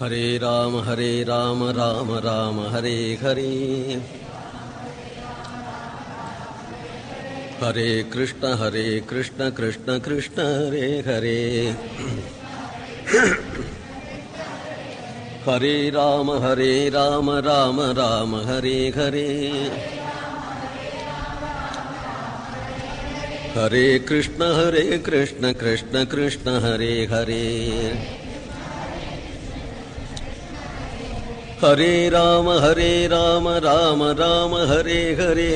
ஹரே ராம ராம ராம ஹரே ஹரே. ஹரே கிருஷ்ண கிருஷ்ண கிருஷ்ண ஹரே ஹரே. ஹரே ராம ராம ராம ஹரே ஹரே. ஹரே கிருஷ்ண கிருஷ்ண கிருஷ்ண ஹரே ஹரே. ஹரே ராம ராம ராம ஹரே ஹரே.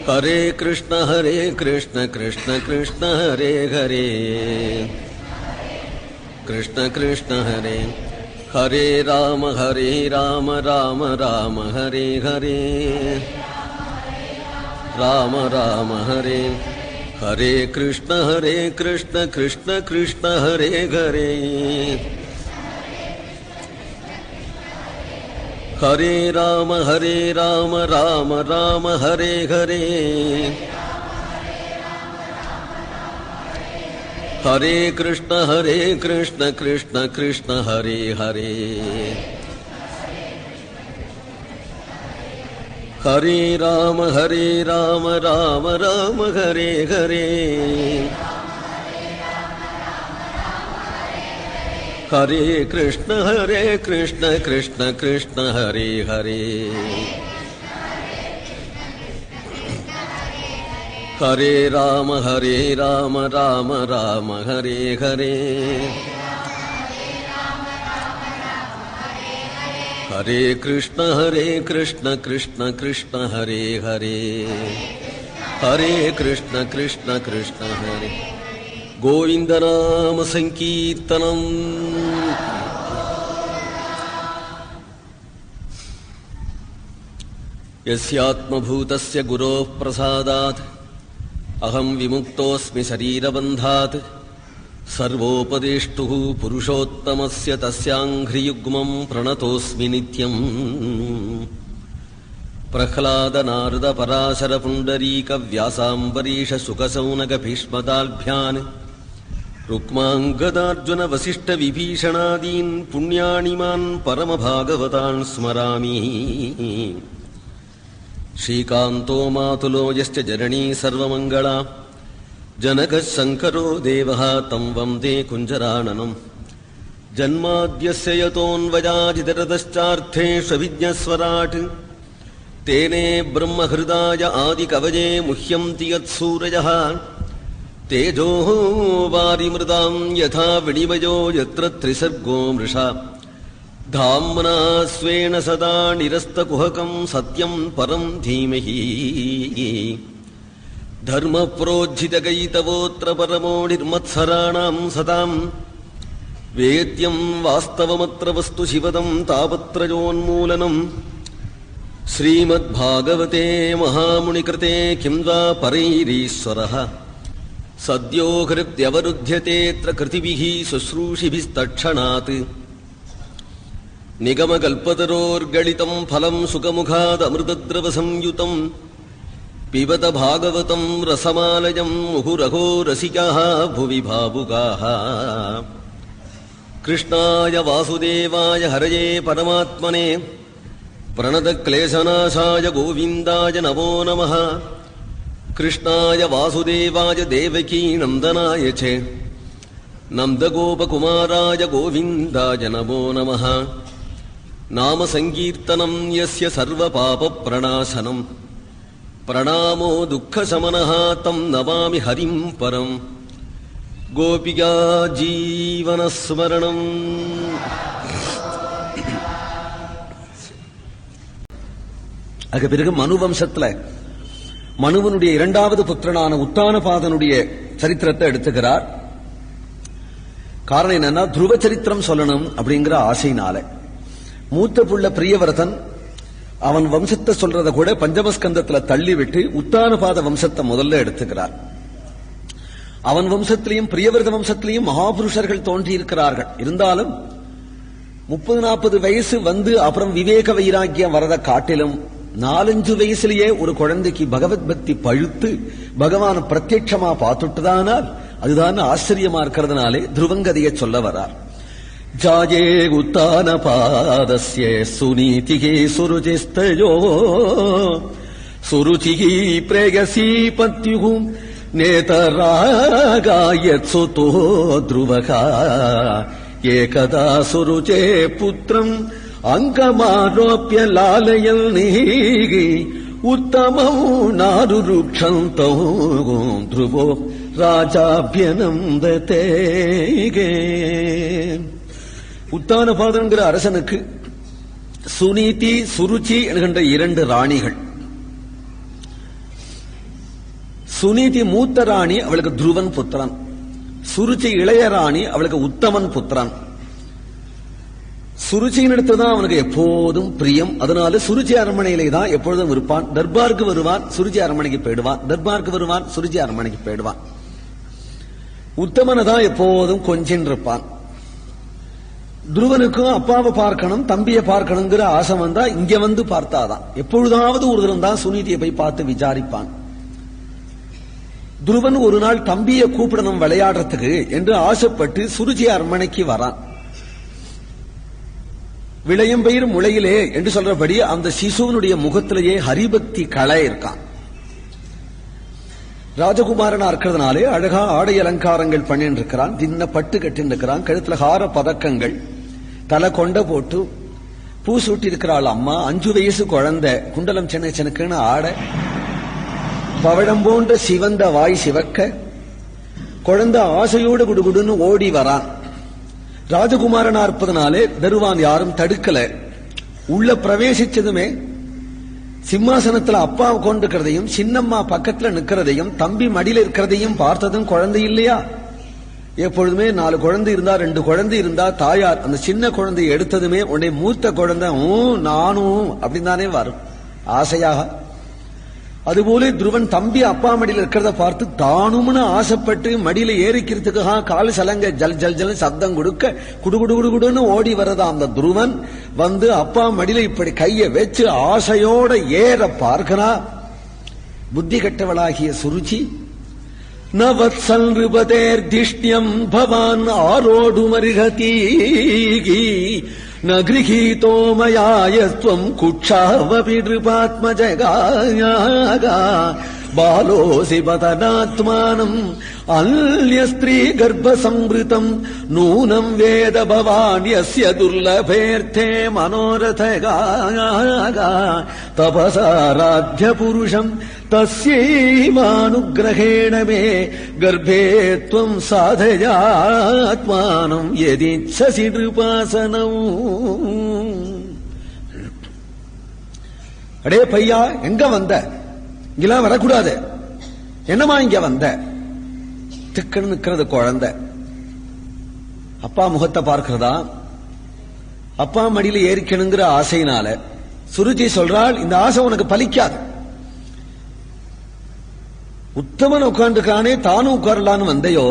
ஹரே கிருஷ்ண கிருஷ்ண கிருஷ்ண ஹரே ஹரே. கிருஷ்ண கிருஷ்ண ஹரே. ஹரே ராம ராம ராம ஹரே ஹரே. ராம ராம ஹரே. ஹரே கிருஷ்ண கிருஷ்ண கிருஷ்ண ஹரே ஹரே. ஹரே ராம ராம ராம ஹரே ஹரே. ஹரே கிருஷ்ண கிருஷ்ண கிருஷ்ண ஹரே ஹரே. ஹரே ராம ராம ராம ஹரே ஹரே. ஹரே கிருஷ்ண கிருஷ்ண கிருஷ்ண ஹரே ஹரே. ஹரே ராம ராம ராம ஹரே ஹரே. ஹரே கிருஷ்ண கிருஷ்ண கிருஷ்ண ஹரே ஹரே. ஹரே கிருஷ்ண கிருஷ்ண ஹரே. கோவிந்த நாம சங்கீர்த்தனம். யஸ்யாத்மபூதஸ்ய குரோः பிரசாதாத் அஹம் விமுக்தோஸ்மி சரீரபந்தாத். சர்வோபதேஷ்டுः புருஷோத்தமஸ்ய தஸ்யாங்க்ரியுக்மம் பிரணதோஸ்மி நித்யம். பிரஹ்லாத நாரத பராசர புண்டரீக வியாசாம்பரீஷ சுகசௌனக பீஷ்மதால்பியான் ருக்மாங்கதார்ஜுன வசிஷ்ட விபீஷணாதீன் புண்ணியாணிமான் பரமபாகவதான் ஸ்மராமி. ஸ்ரீகாந்தோ மாதுலோ யஸ்ய ஜனனீ சர்வமங்களா ஜனகः சங்கரோ தேவः தம் வந்தே குஞ்சரானனம். ஜன்மாத்யஸ்ய யதோன்வயாதிதரதश्चार्थेष्वभिज्ञस्वराट् तेने ब्रह्महृदाय आदिकवये मुह्यन्ति यत्सूरयः. तेजो वारिमृदां यथा विनिमयो यत्र त्रिसर्गो मृषा. धाम्ना स्वेन सदा निरस्तकुहकं सत्यं परं धीमहि. धर्मप्रोज्झितगैतवोऽत्र परमो निर्मत्सराणां सतां. वेद्यं वास्तवमत्र वस्तु शिवदं तापत्रयोन्मूलनम्. श्रीमद्भागवते महामुनिकृते किं वा परैरीश्वरः. सद्यो हृद्यवरुध्यतेऽत्र कृतिभिः शुश्रूषिभिस्तत्क्षणात्. निगमकल्पतरोर्गलितं फलं सुखमुखादमृतद्रवसंयुतं. पिबत भागवतं रसमालयं मुहुरहो रसिकाः भुवि भावुकाः. कृष्णाय वासुदेवाय हरये परमात्मने प्रणतक्लेशनाशाय गोविन्दाय नमो नमः. कृष्णाय वासुदेवाय देवकी नन्दनाय च नन्दगोपकुमाराय गोविन्दाय नमो नमः. नाम संकीर्तनं यस्य सर्वपापप्रणाशनं. प्रणामो दुःखशमनः तं नमामि हरिं परं. गोपिका जीवनस्मरणम्. அதுக்கு பிறகு மனு வம்சத்துல மனுவனுடைய இரண்டாவது புத்திரனான உத்தானபாதனுடைய சரித்திரத்தை எடுத்துக்கிறார். காரணம் என்னன்னா, துருவ சரித்திரம் சொல்லணும் அப்படிங்கிற ஆசையினால மூத்த புள்ள பிரியவர்தன் அவன் வம்சத்தை சொல்றத கூட பஞ்சமஸ்கந்தத்துல தள்ளிவிட்டு உத்தானபாத வம்சத்தை முதல்ல எடுத்துக்கிறார். அவன் வம்சத்திலையும் பிரியவர்த வம்சத்திலையும் மகாபுருஷர்கள் தோன்றியிருக்கிறார்கள். இருந்தாலும் 30-40 வயசு வந்து அப்புறம் விவேக வைராக்கியம் வரத காட்டிலும் 4-5 வயசுலயே ஒரு குழந்தைக்கு பகவத் பக்தி பழுத்து பகவான் பிரத்யட்சமா பார்த்துட்டுதானால் அதுதான் ஆச்சரியமா இருக்கிறதுனாலே துருவங்கதையை சொல்ல வரார். ஜாயே உத்தான பாதஸ்ய சுநீதிகே சுருஜிஸ்தயோ சுருச்சிகி பிரேயசி பத்யுகு நேதராகாயத்சுதோ த்ருவகா ஏகதா சுருஜே புத்திரம் அங்கமாரோப்ய லாலயல் நீகி உத்தமம் நாருருக்ஷந்தோ த்ருவோ ராஜாபியனந்ததே. உத்தானபாதன்கிற அரசனுக்கு சுநீதி சுருச்சி என்கின்ற 2 ராணிகள். சுநீதி மூத்த ராணி, அவளுக்கு துருவன் புத்திரன். சுருச்சி இளைய ராணி, அவளுக்கு உத்தமன் புத்திரன். சுருச்சியினிடத்துதான் அவனுக்கு எப்போதும் பிரியம். அதனால சுருச்சி அரண்மனையிலே தான் எப்பொழுதும் இருப்பான். தர்பாருக்கு வருவான், சுருச்சி அரண்மனைக்கு போயிடுவான். தர்பாருக்கு வருவான், சுருச்சி அரண்மனைக்கு போயிடுவான். உத்தமனை தான் எப்போதும் கொஞ்சின் இருப்பான். துருவனுக்கும் அப்பாவை பார்க்கணும், தம்பியை பார்க்கணுங்கிற ஆசை வந்தா இங்க வந்து பார்த்தாதான். எப்பொழுதாவது ஒரு தினம் தான் சுநீதியை போய் பார்த்து விசாரிப்பான். துருவன் ஒரு நாள் தம்பியை கூப்பிடணும் விளையாடுறதுக்கு என்று ஆசைப்பட்டு சுருச்சி அரண்மனைக்கு வரான். விளையம்பயிர் முளையிலே என்று சொல்றபடி அந்த சிசுவனுடைய முகத்திலேயே ஹரிபக்தி களை இருக்கான். ராஜகுமாரனா இருக்கிறதுனாலே அழகா ஆடை அலங்காரங்கள் பண்ணிட்டு இருக்கிறான். தின்ன பட்டு கட்டின்னு இருக்கிறான். கழுத்துல ஹார பதக்கங்கள், தலை கொண்ட போட்டு பூ சூட்டி இருக்கிறாள் அம்மா. 5 வயசு குழந்தை, குண்டலம் சென்னை செனக்குன்னு ஆட, பவழம் போன்ற சிவந்த வாய் சிவக்க, குழந்தை ஆசையோடு குடுகுடுன்னு ஓடி வரான். ராஜகுமாரனா இருப்பதனாலே தருவான் யாரும் தடுக்கல. உள்ள பிரவேசிச்சதுமே சிம்மாசனத்துல அப்பா கொண்டிருக்கிறதையும் சின்னம்மா பக்கத்துல நிக்கிறதையும் தம்பி மடியில இருக்கிறதையும் பார்த்ததும் குழந்தை இல்லையா? எப்பொழுதுமே 4 குழந்தை இருந்தா 2 குழந்தை இருந்தா தாயார் அந்த சின்ன குழந்தையை எடுத்ததுமே உடனே மூத்த குழந்தை நானும் அப்படின்னு தானே வரும் ஆசையாக. அதுபோல துருவன் தம்பி அப்பா மடியில இருக்கிறத பார்த்து தானும்னு ஆசைப்பட்டு மடியில ஏறிக்கிறதுக்காக கால் சலங்க ஜல் ஜல் ஜல் சப்தம் கொடுக்க குடுகுடுன்னு ஓடி வரதா அந்த துருவன் வந்து அப்பா மடியில இப்படி கைய வச்சு ஆசையோட ஏற பார்க்கிறா. புத்தி கட்டவளாகிய சுருச்சி நவத்சல் நிருபதேர்திஷ்யம் பவான் ஆரோடு மருகதி ந கிரஹீதோ மயாயஸ்வம் குட்சாவபி நிருபாத்மஜகாயா பாலோசி பதனாத்மானம் அல்ய ஸ்திரீ கர்ப்ப சம்ருதம் நூனம் வேத பவான் யஸ்ய துர்லபேர்த்தே மனோரதகாயா தபசாராத்ய புருஷம் தஸ்யைவானுக்ரஹேண மே கர்ப்பே த்வம் சாதயாத்மானம் யதிச்சசி நிருபாசனம். அடே பையா, எங்க வந்த? இங்கெல்லாம் வரக்கூடாது. என்னமா இங்க வந்த? திக்குன்னு நிக்கிறது குழந்தை. அப்பா முகத்தை பார்க்கிறதா, அப்பா மடியில ஏறிக்கணுங்கிற ஆசையினால சுருச்சி சொல்றாள், இந்த ஆசை உனக்கு பலிக்காது. உத்தமன் உட்கார்ந்துக்கானே தானும் உட்காரலான்னு வந்தையோ?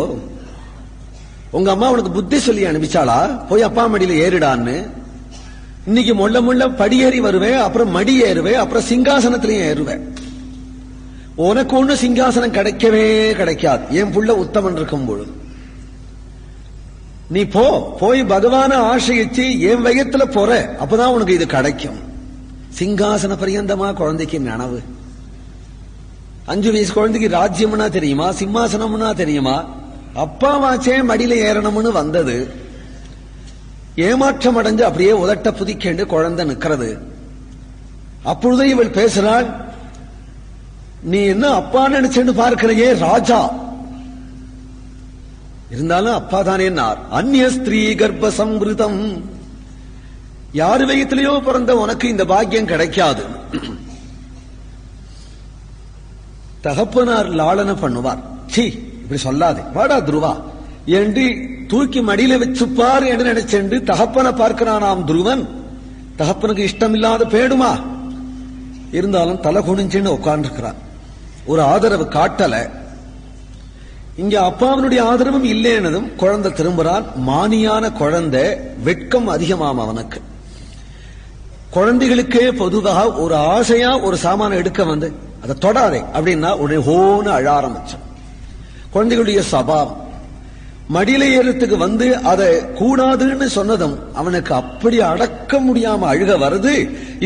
உங்க அம்மா உனக்கு புத்தி சொல்லி அனுப்பிச்சாளா போய் அப்பா மடியில ஏறிடான்னு? இன்னைக்கு முள்ள முள்ள படியேறி வருவேன், அப்புறம் மடி ஏறுவேன், அப்புறம் சிங்காசனத்திலையும் ஏறுவேன். உனக்கு ஒண்ணு சிங்காசனம் கிடைக்கவே கிடைக்காது. என் புள்ள உத்தமன் இருக்கும் பொழுது நீ போய் பகவான ஆசிரியிச்சு என் வயத்துல போற, அப்பதான் உனக்கு இது கிடைக்கும். சிங்காசன பரியந்தமா குழந்தைக்கு நனவு. 5 வயசு குழந்தைக்கு ராஜ்யம்னா தெரியுமா, சிம்மாசனம்னா தெரியுமா? அப்பாவாச்சே மடியில ஏறணும்னு வந்தது. ஏமாற்றம் அடைஞ்சு அப்படியே உதட்ட புதிக்கேண்டு குழந்தை நிக்கிறது. அப்பொழுதே இவள் பேசுறாள், நீ என்ன அப்பா நினைச்சேன்னு பார்க்கிறையே ராஜா, இருந்தாலும் அப்பா தானே. அந்நிய ஸ்திரீ கர்ப்ப சம்ருதம், யாரு வயத்திலேயோ பிறந்த உனக்கு இந்த பாக்கியம் கிடைக்காது. தகப்பனார் லாளன பண்ணுவார். சீ, இப்படி சொல்லாதே, வாடா துருவா என்று தூக்கி மடியில வச்சுப்பார் என்று நினைச்சென்று தகப்பனை பார்க்கிறானாம் துருவன். தகப்பனுக்கு இஷ்டம் இல்லாத பேடுமா? இருந்தாலும் தலை குனிஞ்சுன்னு உட்கார்ந்துருக்கிறான். ஒரு ஆதரவு காட்டல. இங்க அப்பாவனுடைய ஆதரவும் இல்லைன்னதும் குழந்தை திரும்புறான். மானியான குழந்தை, வெட்கம் அதிகமாம் அவனுக்கு. குழந்தைகளுக்கே பொதுவாக ஒரு ஆசையா ஒரு சாமான எடுக்க வந்து அதை தொடாதே அப்படின்னா உடனே ஹோன்னு அழ ஆரம்பிச்சான். குழந்தைகளுடைய சபாவம். மடியில ஏறத்துக்கு வந்து அதை கூடாதுன்னு சொன்னதும் அவனுக்கு அப்படி அடக்க முடியாம அழுக வருது.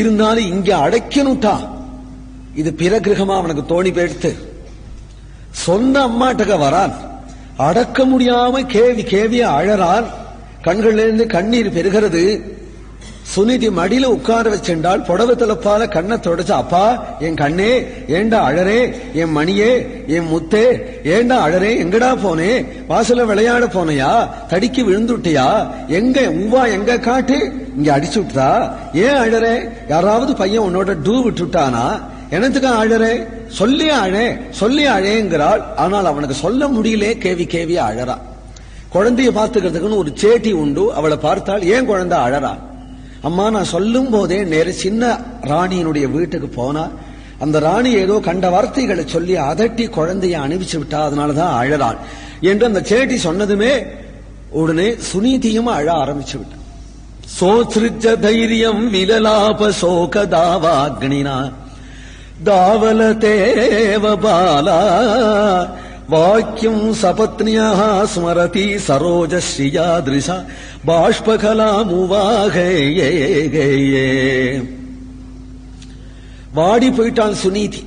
இருந்தாலும் இங்க அடைக்கணுட்டா இது பிரகிரகமா அவனுக்கு தோணி போயிடுத்து. சொந்த அம்மாட்டக வரான், அடக்க முடியாம கேவி கேவிய அழறான். கண்கள்ல இருந்து கண்ணீர் பெருகிறது. சுனிதி மடியில உட்கார வச்சிருந்தால் புடவை தலப்பால கண்ணை தொடச்சு, அப்பா என் கண்ணே ஏண்டா அழறே, என் மணியே என் முத்தே ஏண்டா அழறே, எங்கடா போனே, வாசல விளையாட போனையா, தடிக்கு விழுந்துட்டியா, எங்க உவா எங்க காட்டு, இங்க அடிச்சு விட்டா, ஏன் அழறே, யாராவது பையன் உன்னோட டூ விட்டுட்டானா, எனத்துக்கா அழறே, சொல்லி அழேங்கிறாள். ஆனால் அவனுக்கு சொல்ல முடியல, கேவி கேவியா அழறா. குழந்தைய பார்த்துக்கிறதுக்குன்னு ஒரு சேட்டி உண்டு. அவளை பார்த்தால் ஏன் குழந்தை அழறா, அம்மா நான் சொல்லும் போதே நேர சின்ன ராணியினுடைய வீட்டுக்கு போனா அந்த ராணி ஏதோ கண்ட வார்த்தைகளை சொல்லி அதட்டி குழந்தைய அனுப்பிச்சு விட்டா, அதனாலதான் அழறான் என்று அந்த சேட்டி சொன்னதுமே உடனே சுனீதியும் அழ ஆரம்பிச்சு விட்டான். சோத்ருஜ தைரியம் விலலாப சோக தாவாக்னினா தாவல தேவ பாலா வாக்கியம் சபத்னியா ஸ்மரதி சரோஜ ஸ்ரீயாதிருஷா பாஷ்பகலாமுவாகே. வாடி போயிட்டான் சுனீதி.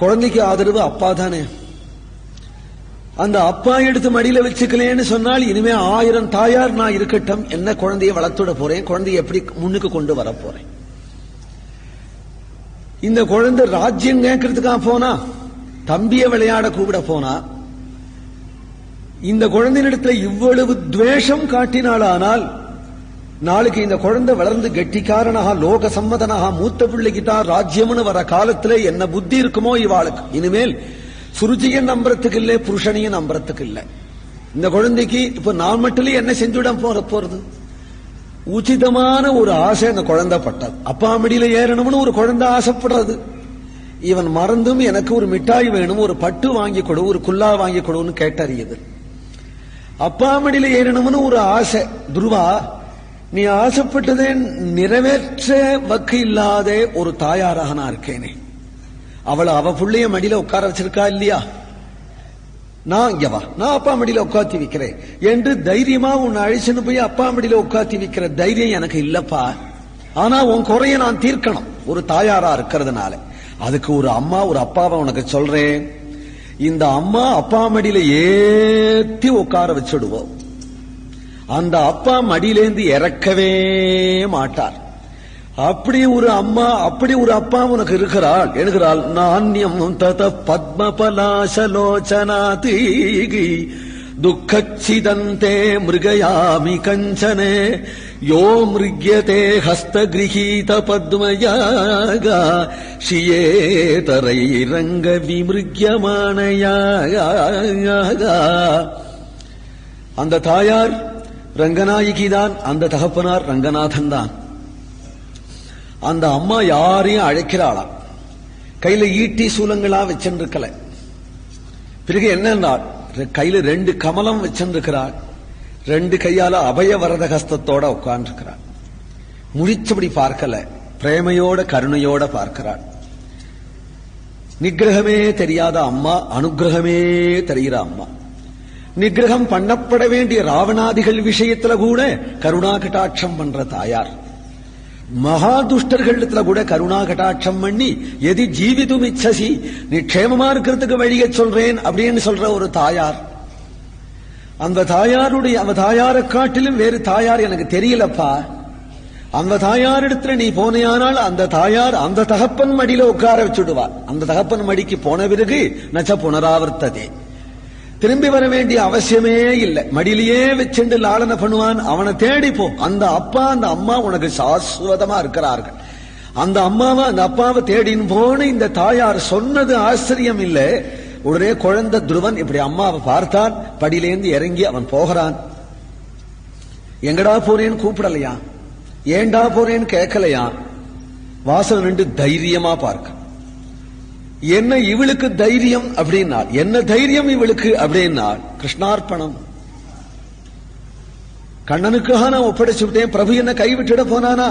குழந்தைக்கு ஆதரவு அப்பா தானே. அந்த அப்பா எடுத்து மடியில வச்சுக்கலேன்னு சொன்னால் இனிமே 1000 தாயார் நான் இருக்கட்டும், என்ன குழந்தைய வளர்த்துட போறேன், குழந்தைய எப்படி முன்னுக்கு கொண்டு வர போறேன். இந்த குழந்தை ராஜ்யம் கேட்கறதுக்காக போனா, தம்பிய விளையாட கூப்பிட போனா, இந்த குழந்தையிடத்துல இவ்வளவு துவேஷம் காட்டினாளானால் நாளைக்கு இந்த குழந்தை வளர்ந்து கெட்டிக்காரனாக லோக சம்மதனாக மூத்த பிள்ளைக்குதான் ராஜ்யம்னு வர காலத்துல என்ன புத்தி இருக்குமோ இவாளுக்கு. இனிமேல் சுருச்சியை நம்புறதுக்கு இல்லை, புருஷனையும் நம்புறதுக்கு இல்லை. இந்த குழந்தைக்கு இப்ப நான் மட்டும் என்ன செஞ்சுட போறது. உச்சிதமான ஒரு ஆசை அந்த குழந்தை பட்டது. அப்பா மடியில ஏறணும்னு ஒரு குழந்தை ஆசைப்படுறது. இவன் மறந்தும் எனக்கு ஒரு மிட்டாய் வேணும், ஒரு பட்டு வாங்கி கொடு, ஒரு குல்லா வாங்கி கொடுன்னு கேட்டறியது. அப்பா மடியில ஏறணும்னு ஒரு ஆசை. துருவா, நீ ஆசைப்பட்டதே நிறைவேற்ற வக்கு இல்லாத ஒரு தாயாராக நான் இருக்கேனே. அவ புள்ளைய மடியில உட்கார வச்சிருக்கா இல்லையா, நான் இங்க வா, நான் அப்பா மடியில உட்காத்தி வைக்கிறேன் என்று தைரியமா உன்னை அழிச்சுன்னு போய் அப்பா மடியில உட்காத்தி வைக்கிற தைரியம் எனக்கு இல்லப்பா. ஆனா உன் குறைய நான் தீர்க்கணும் ஒரு தாயாரா இருக்கிறதுனால. அதுக்கு ஒரு அம்மா ஒரு அப்பாவை உனக்கு சொல்றேன். இந்த அம்மா அப்பா மடியில ஏத்தி உட்கார வச்சுடுவோம். அந்த அப்பா மடியிலேந்து இறக்கவே மாட்டார். அப்படி ஒரு அம்மா, அப்படி ஒரு அப்பா உனக்கு இருக்கிறாள். நாண்யம் தத பத்மபலாசலோச்சனாதி துக்கச்சிதந்தே மிருகயாமி கஞ்சனே யோ மிருக்யதே ஹஸ்தகிரஹீத பத்மயாக ஷியேதரை ரங்க விமிருக்யமானயாக. அந்த தாயார் ரங்கநாயகிதான், அந்த தகப்பனார் ரங்கநாதன் தான். அந்த அம்மா யாரையும் அழைக்கிறாளா, கையில ஈட்டி சூலங்களா வச்சிருக்கல. பிறகு என்னன்னா கையில 2 கமலம் வச்சிருக்கிறாள். 2 கையால அபய வரத ஹஸ்தத்தோட உட்கார்ந்துருக்கிறாள். முடிச்சபடி பார்க்கல, பிரேமையோட கருணையோட பார்க்கிறாள். நிகிரகமே தெரியாத அம்மா, அனுகிரகமே தெரிகிற அம்மா. நிகிரகம் பண்ணப்பட வேண்டிய ராவணாதிகள் விஷயத்துல கூட கருணா கட்டாட்சம் பண்ற தாயார். மகா துஷ்டர்களிடத்துல கூட கருணா கட்டாட்சம் பண்ணி எதி ஜீவிதும் இச்சசி, நீ க்ஷேமமா இருக்கிறதுக்கு வழிய சொல்றேன் அப்படின்னு சொல்ற ஒரு தாயார். அந்த தாயாரை காட்டிலும் வேறு தாயார் எனக்கு தெரியலப்பா. அந்த தாயாரிடத்துல நீ போனையானால் அந்த தாயார் அந்த தகப்பன் மடியில உட்கார வச்சுடுவார். அந்த தகப்பன் மடிக்கு போன பிறகு நச்ச புனராவர்த்ததே, திரும்பி வர வேண்டிய அவசியமே இல்லை. மடியிலேயே வச்சுண்டு லாலனை பண்ணுவான். அவனை தேடிப்போ. அந்த அப்பா அந்த அம்மா உனக்கு சாஸ்வதமா இருக்கிறார்கள். அந்த அப்பாவை தேடின்னு போன இந்த தாயார் சொன்னது ஆச்சரியம் இல்லை. உடனே குழந்தை துருவன் இப்படி அம்மாவை பார்த்தான். படியிலேந்து இறங்கி அவன் போகிறான். எங்கடா போறேன்னு கூப்பிடலையா, ஏண்டா போறேன்னு கேட்கலையா. வாசல் நின்று தைரியமா பார்க்க. என்ன இவளுக்கு தைரியம் அப்படின்னா, என்ன தைரியம் இவளுக்கு அப்படின்னா, கிருஷ்ணார்ப்பணம். கண்ணனுக்காக நான் ஒப்படைச்சு விட்டேன், பிரபு என்ன கைவிட்டுட போனானா,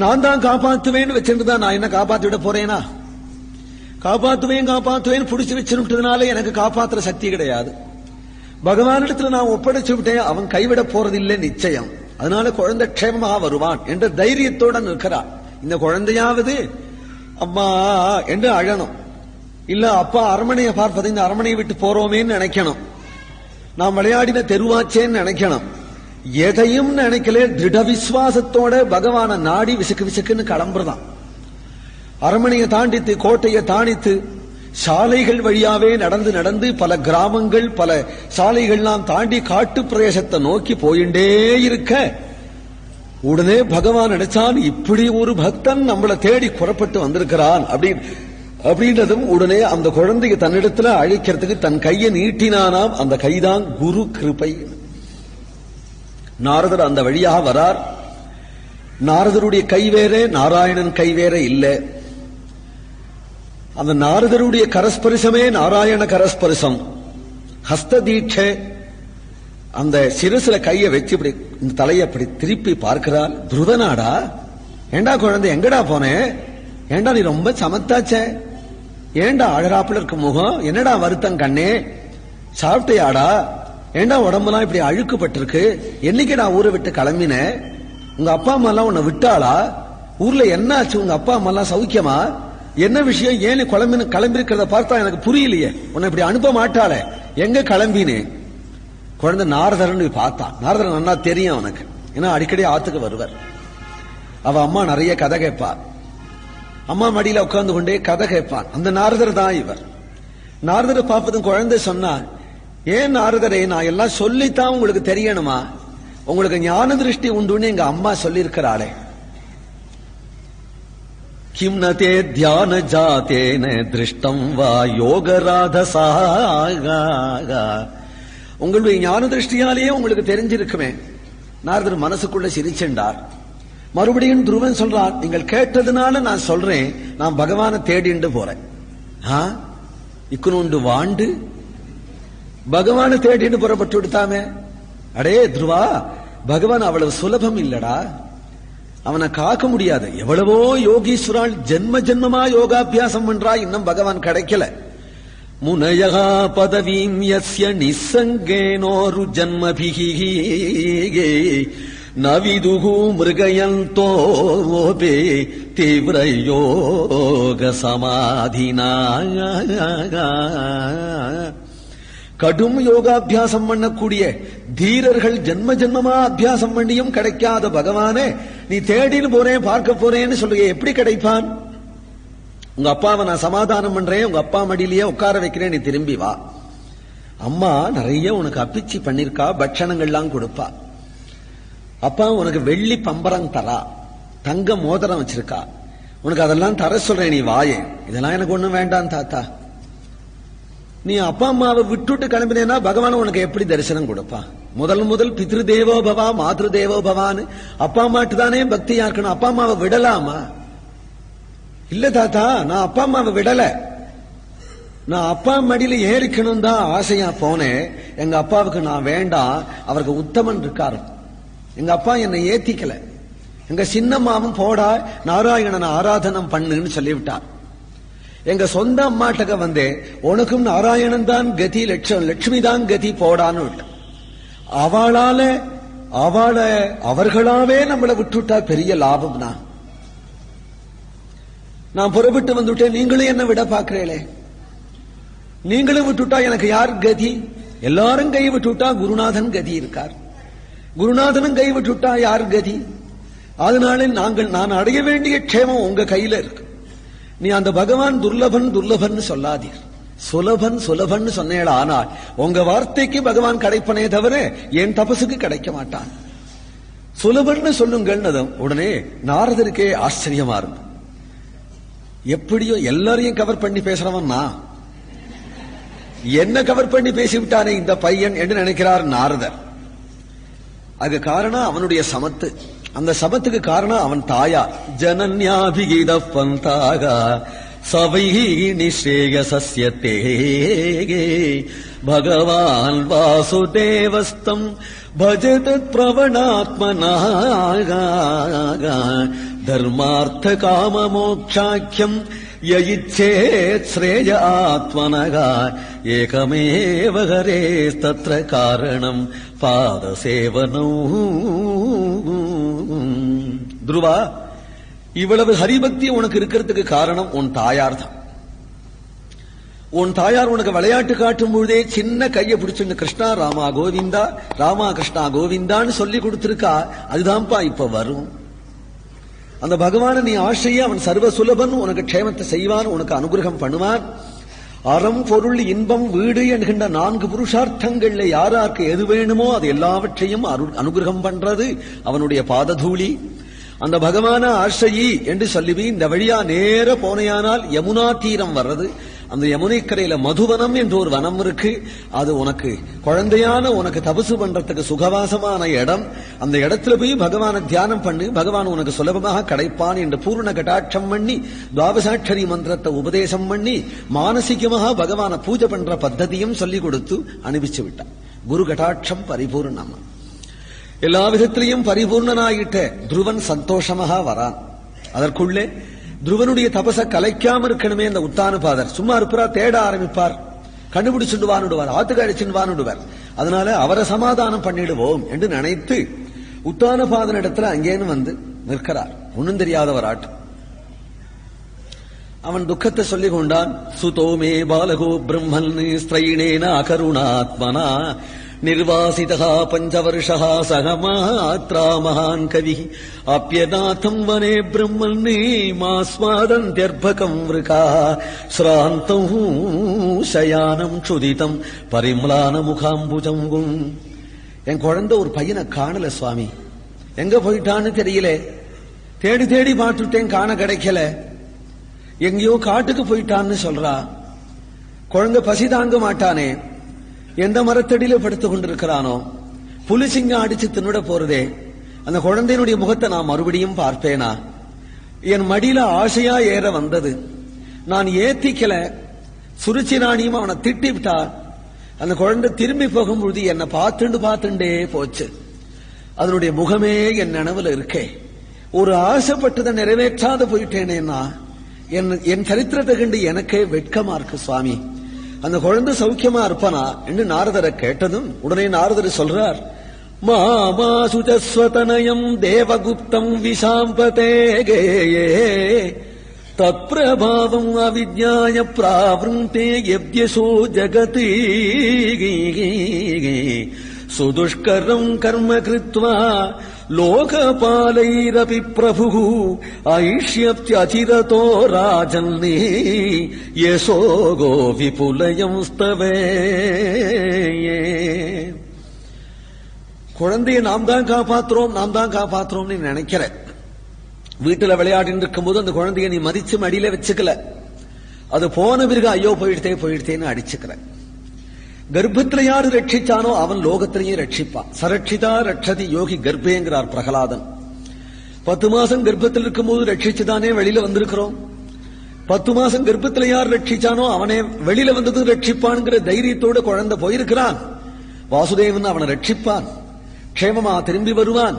நான் தான் காப்பாத்துவேன்னு வச்சிருந்தா நான் என்ன காப்பாத்திவிட போறேனா. காப்பாத்துவேன் புடிச்சு வச்சிருந்ததுனால எனக்கு காப்பாத்துற சக்தி கிடையாது. பகவானிடத்துல நான் ஒப்படைச்சு விட்டேன், அவன் கைவிட போறதில்லை நிச்சயம். அதனால குழந்தை க்ஷேமமாக வருவான் என்ற தைரியத்தோட நிற்கிறான். இந்த குழந்தையாவது அம்மா என்று அழணும், இல்ல அப்பா அரண்மனையை பார்ப்பது இந்த அரண்மனையை விட்டு போறோமேன்னு நினைக்கணும், நாம் விளையாடின தெருவாச்சேன்னு நினைக்கணும். எதையும் நினைக்கல, திட விசுவாசத்தோட பகவான நாடி விசுக்கு விசுக்குன்னு கிளம்புறதான். அரண்மனையை தாண்டித்து கோட்டையை தாண்டித்து சாலைகள் வழியாவே நடந்து நடந்து பல கிராமங்கள் பல சாலைகள்லாம் தாண்டி காட்டு பிரதேசத்தை நோக்கி போயிண்டே இருக்க, உடனே பகவான் நினைச்சான், இப்படி ஒரு பக்தன் நம்மளை தேடி புறப்பட்டு வந்திருக்கிறான் அப்படின்றதும் உடனே அந்த குழந்தைய தன்னிடத்துல அழைக்கிறதுக்கு தன் கையை நீட்டினானாம். அந்த கைதான் குரு கிருபை. நாரதர் அந்த வழியாக வரார். நாரதருடைய கை வேற, நாராயணன் கை வேற இல்லை. அந்த நாரதருடைய கரஸ்பரிசமே நாராயண கரஸ்பரிசம். ஹஸ்த தீட்சை. அந்த சிறுசுல கையை வச்சு இப்படி இந்த தலையை அப்படி திருப்பி பார்க்கிறாள். துருவனாடா, ஏண்டா குழந்தை எங்கடா போனேன், ஏண்டா நீ ரொம்ப சமத்தாச்சே, ஏண்டா அழறாப்புல இருக்க முகம், என்னடா வருத்தம் கண்ணே, சாப்பிட்டியாடா, ஏண்டா உடம்புலாம் இப்படி அழுக்குப்பட்டிருக்கு, என்னைக்குடா ஊரை விட்டு கிளம்பின, உங்க அப்பா அம்மா எல்லாம் உன்னை விட்டாளா, ஊர்ல என்ன ஆச்சு, உங்க அப்பா அம்மா எல்லாம் சௌக்கியமா, என்ன விஷயம், ஏன் கிளம்பிருக்கிறத பார்த்தா எனக்கு புரியலையே, உன்னை இப்படி அனுப்ப மாட்டாளே, எங்க கிளம்பினே. குழந்தை நாரதர்னு பார்த்தான். நாரதர் நல்லா தெரியும் அவனுக்கு, ஏன்னா அடிக்கடி ஆத்துக்கு வருவார். அவ அம்மா நிறைய கதை கேட்பார். அம்மா மடியில உட்கார்ந்து கொண்டே கதை கேட்பான். அந்த நாரதர் தான் இவர். நாரதரை பார்ப்பதும் குழந்தை சொன்னா, ஏன் நாரதரே, நான் எல்லாம் சொல்லித்தான் உங்களுக்கு தெரியணுமா, உங்களுக்கு ஞான திருஷ்டி உண்டுன்னு எங்க அம்மா சொல்லியிருக்கிறாளே. கிம் நதே தியான ஜாதேன திருஷ்டம் வா யோகராதசா, உங்களுடைய ஞான திருஷ்டியாலேயே உங்களுக்கு தெரிஞ்சிருக்குமே. நாரதர் மனசுக்குள்ள சிரிச்சென்றார். மறுபடியும் துருவன் சொல்றான், நீங்கள் கேட்டதுனால நான் சொல்றேன், நான் பகவானை தேடிண்டு போறேன். இக்குனுண்டு வாண்டு பகவானை தேடிண்டு புறப்பட்டு விடுத்தாமே. அடே துருவா, பகவான் அவ்வளவு சுலபம் இல்லடா, அவனை காக்க முடியாது. எவ்வளவோ யோகீஸ்வரால் ஜென்ம ஜென்மமா யோகாபியாசம் பண்றா, இன்னும் பகவான் கிடைக்கல. முனயா பதவீம் யஸ்ய நிசங்கேனோரு ஜன்மபிஹி நவிதுகு மிருகயந்தோபே தீவிர யோக சமாதினா. கடும் யோகாபியாசம் பண்ணக்கூடிய தீரர்கள் ஜென்ம ஜென்மமா அபியாசம் பண்ணியும் கிடைக்காத பகவானே, நீ தேடின்னு போறேன் பார்க்க போறேன்னு சொல்லுங்க, எப்படி கிடைப்பான்? உங்க அப்பாவை நான் சமாதானம் பண்றேன், உங்க அப்பா மடியிலேயே உட்கார வைக்கிறேன், நீ திரும்பி வா. அம்மா நிறைய உனக்கு அப்பிச்சி பண்ணிருக்கா, பட்சணங்கள்லாம் கொடுப்பா. அப்பா உனக்கு வெள்ளி பம்பரம் தரா, தங்க மோதிரம் வச்சிருக்கா, உனக்கு அதெல்லாம் தர சொல்றேன், நீ வாயே. இதெல்லாம் எனக்கு ஒண்ணும் வேண்டாம் தாத்தா, நீ அப்பா அம்மாவை விட்டுட்டு கிளம்பினேன்னா பகவான் உனக்கு எப்படி தரிசனம் கொடுப்பா? முதல் பித்ரு தேவோ பவா மாத்ரு தேவோ பவான்னு அப்பா அம்மாட்டு தானே பக்தியா இருக்கணும். அப்பா அம்மாவை விடலாமா? இல்ல தாத்தா, நான் அப்பா அம்மாவை விடல, நான் அப்பா மடியில ஏறிக்கணும் தான் ஆசையா போனேன். எங்க அப்பாவுக்கு நான் வேண்டாம், அவருக்கு உத்தமன் இருக்காரு, எங்க அப்பா என்னை ஏத்திக்கல. எங்க சின்னம்மாவும் போடா நாராயணன் ஆராதனம் பண்ணுன்னு சொல்லிவிட்டார். எங்க சொந்த அம்மாட்டக வந்தேன், உனக்கும் நாராயணன் தான் கதி, லட்சுமி தான் கதி, போடான்னு விட்ட. அவர்களாவே நம்மளை விட்டுட்டா பெரிய லாபம் தான். நான் புறப்பட்டு வந்துட்டேன், நீங்களும் என்ன விட பாக்குறீங்களே, நீங்களும் விட்டுட்டா எனக்கு யார் கதி? எல்லாரும் கை விட்டுட்டா குருநாதன் கதி இருக்கார், குருநாதனும் கை விட்டுட்டா யார் கதி? அதனால நான் அடைய வேண்டிய க்ஷேமம் உங்க கையில இருக்கு. நீ அந்த பகவான் துர்லபன் சொல்லாதீர், சுலபன் சொன்னேடா. ஆனால் உங்க வார்த்தைக்கு பகவான் கிடைப்பனே தவிர என் தபசுக்கு கிடைக்க மாட்டான். சுலபன்னு சொல்லுங்கள்னதும் உடனே நாரதருக்கே ஆச்சரியமா இருந்து, எப்படியோ எல்லாரையும் கவர் பண்ணி பேசுறவன் நான், என்ன கவர் பண்ணி பேசிவிட்டானே இந்த பையன் என்று நினைக்கிறார் நாரதர். அதுக்கு காரணம் அவனுடைய சமத்து. அந்த சபத்துக்கு காரணம் அவன் தாயார். ஜனன்யாபிகித பந்தாக சவை நிஷேயசஸ்யதே பகவான் வாசுதேவஸ்தம் பஜத பிரவணாத்மனாக தர்மார்த்த காம மோக்ஷாக்கியம் யயிச்சேத் ஸ்ரேய ஆத்மனகா ஏகமேவ ஹரேஸ்தத்ர காரணம் பாதசேவனம். துருவா, இவ்வளவு ஹரிபக்தி உனக்கு இருக்கிறதுக்கு காரணம் உன் தாயார் தான். உன் தாயார் உனக்கு விளையாட்டு காட்டும் பொழுதே சின்ன கையை பிடிச்சுன்னு கிருஷ்ணா ராமா கோவிந்தா, ராமா கிருஷ்ணா கோவிந்தான்னு சொல்லி கொடுத்திருக்கா. அதுதான்ப்பா இப்ப வரும். அந்த பகவான நீ ஆசைய, அவன் சர்வ சுலபன், உனக்கு க்ஷேமத்தை செய்வான், உனக்கு அனுகிரகம் பண்ணுவான். அறம் பொருள் இன்பம் வீடு என்கின்ற 4 புருஷார்த்தங்கள்ல யாராருக்கு எது வேணுமோ அது எல்லாவற்றையும் அனுகிரகம் பண்றது அவனுடைய பாததூளி. அந்த பகவான ஆசையி என்று சொல்லுவி இந்த வழியா நேர போனையானால் யமுனா தீரம் வர்றது. அந்த யமுனை கரையில மதுவனம் என்று ஒரு வனம் இருக்கு. அது உனக்கு குழந்தையான உனக்கு தபசு பண்றதுக்கு சுகவாசமான இடம். அந்த இடத்துல போய் பகவான தியானம் பண்ணு, பகவான் உனக்கு சுலபமாக கிடைப்பான் என்று பூர்ண கடாட்சம் பண்ணி துவாதசாட்சரி மந்திரத்தை உபதேசம் பண்ணி மானசிகமாக பகவான பூஜை பண்ற பத்ததியும் சொல்லி கொடுத்து அனுப்பிச்சு விட்டான். குரு கடாட்சம் பரிபூர்ணம். எல்லா விதத்திலையும் பரிபூர்ணனாயிட்ட துருவன் சந்தோஷமாக வரான். அதற்குள்ளே துருவனுடைய தபச கலைக்காம இருக்கணுமே அந்த உத்தானபாதர். சும்மா இருப்பாரா, தேட ஆரம்பிப்பார், கண்டுபிடிச்சுட்டு வானுடுவார், ஆத்துக்கு அடிச்சுட்டு வானுடுவார். அதனால அவரை சமாதானம் பண்ணிடுவோம் என்று நினைத்து உத்தானபாதன் இடத்துல அங்கேன்னு வந்து நிற்கிறார். ஒன்னும் தெரியாதவராட்டு அவன் துக்கத்தை சொல்லிக் கொண்டான். சுதோமே பாலகோ பிரம்மன் ஸ்திரைணேன அகருணாத்மனா நிர்வாசிதா பஞ்சவர்ஷா சகமாத்ரா மகான் கவி ஆப்யநாதம் வனே பிரம்மன்னே மாஸ்மாதந்தியர்பகம் விருகா ஸ்ராந்தம் சயானம் சுதிதம் பரிம்லான முகாம்புஜம். என் குழந்தை ஒரு பையனை காணல சுவாமி, எங்க போயிட்டான்னு தெரியல, தேடி தேடி பார்த்துட்டேன், காண கிடைக்கல, எங்கேயோ காட்டுக்கு போயிட்டான்னு சொல்றா. குழந்தை பசி தாங்க மாட்டானே, எந்த மரத்தடியில படுத்துக் கொண்டிருக்கிறானோ, புலிசிங்கம் அடிச்சு தின்னுட போறதே, அந்த குழந்தையினுடைய முகத்தை நான் மறுபடியும் பார்ப்பேனா? என் மடியில ஆசையா ஏற வந்தது, நான் ஏத்திக்கல, சுருச்சி ராணியும் அவனை திட்டி விட்டா. அந்த குழந்தை திரும்பி போகும்பொழுது என்னை பார்த்துண்டே போச்சு. அதனுடைய முகமே என் நினைவுல இருக்கே. ஒரு ஆசைப்பட்டதை நிறைவேற்றாத போயிட்டேனேன்னா என் சரித்திரத்தை கண்டு எனக்கே வெட்கமா இருக்கு சுவாமி. அந்த குழந்தை சௌக்கியமா இருப்பானா என்று நாரதரை கேட்டதும் உடனே நாரதர் சொல்றார், மாமா சுஜஸ்வதனயம் தேவகுப்தம் விஷாம்பதே கேயே தத்பிரபாவம் அவிஜ்ஞாய பிராவ்ருந்தே யவ்யசோ ஜகதி சுதுஷ்கரம் கர்ம கிருத்வா லோகபாலைரபி பிரபு ஐஷ்யப்த்யசிரதோ ராஜன்னே யசோகோ விபுலயம் ஸ்தவே. குழந்தைய நாம் தான் காப்பாத்துறோம்னு நினைக்கிற. வீட்டுல விளையாடிட்டு இருக்கும் போது அந்த குழந்தைய நீ மதிச்சு மடியில வச்சுக்கல, அது போன பிறகு ஐயோ போயிடுத்தேன்னு அடிச்சுக்கிற. கர்ப்பத்துல யாரு ரட்சிச்சானோ அவன் லோகத்திலேயே ரட்சிப்பான். சரட்சிதா ரட்சதி யோகி கர்ப்பேங்கிறார் பிரகலாதன். 10 மாசம் கர்ப்பத்தில் இருக்கும் போது ரட்சிச்சுதானே வெளியில வந்திருக்கிறோம். 10 மாசம் கர்ப்பத்துல யார் ரட்சிச்சானோ அவனே வெளியில வந்தது ரட்சிப்பான்ங்கிற தைரியத்தோடு குழந்தை போயிருக்கிறான். வாசுதேவன் அவனை ரட்சிப்பான், க்ஷேமமா திரும்பி வருவான்.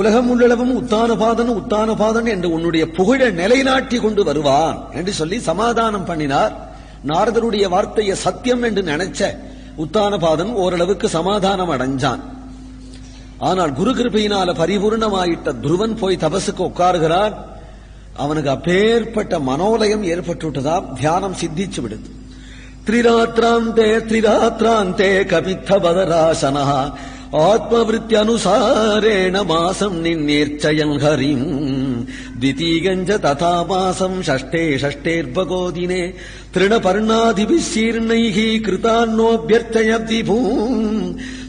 உலகம் உள்ளளவும் உத்தானபாதன் என்று உன்னுடைய புகழ நிலைநாட்டி கொண்டு வருவான் என்று சொல்லி சமாதானம் பண்ணினார். நாரதருடைய வார்த்தையை சத்தியம் என்று நினைச்ச உத்தானபாதன் ஓரளவுக்கு சமாதானம் அடைஞ்சான். ஆனால் குரு கிருபையினால பரிபூர்ணமாயிட்ட துருவன் போய் தபசுக்கு உட்காருகிறான். அவனுக்கு அப்பேற்பட்ட மனோலயம் ஏற்பட்டுட்டதா, தியானம் சித்திச்சு விடுது. திரிராத்ராந்தே கபித்த பதராசனா ஆத்மவிருத்தியனுசாரேண மாசம் நின்னேர்ச்சயன் ஹரிம் द्वितीयञ्च तथा मासम् षष्ठेर्भगोदिने तृणपर्णादिभिः कृतान्नोऽभ्यर्थयति भूम्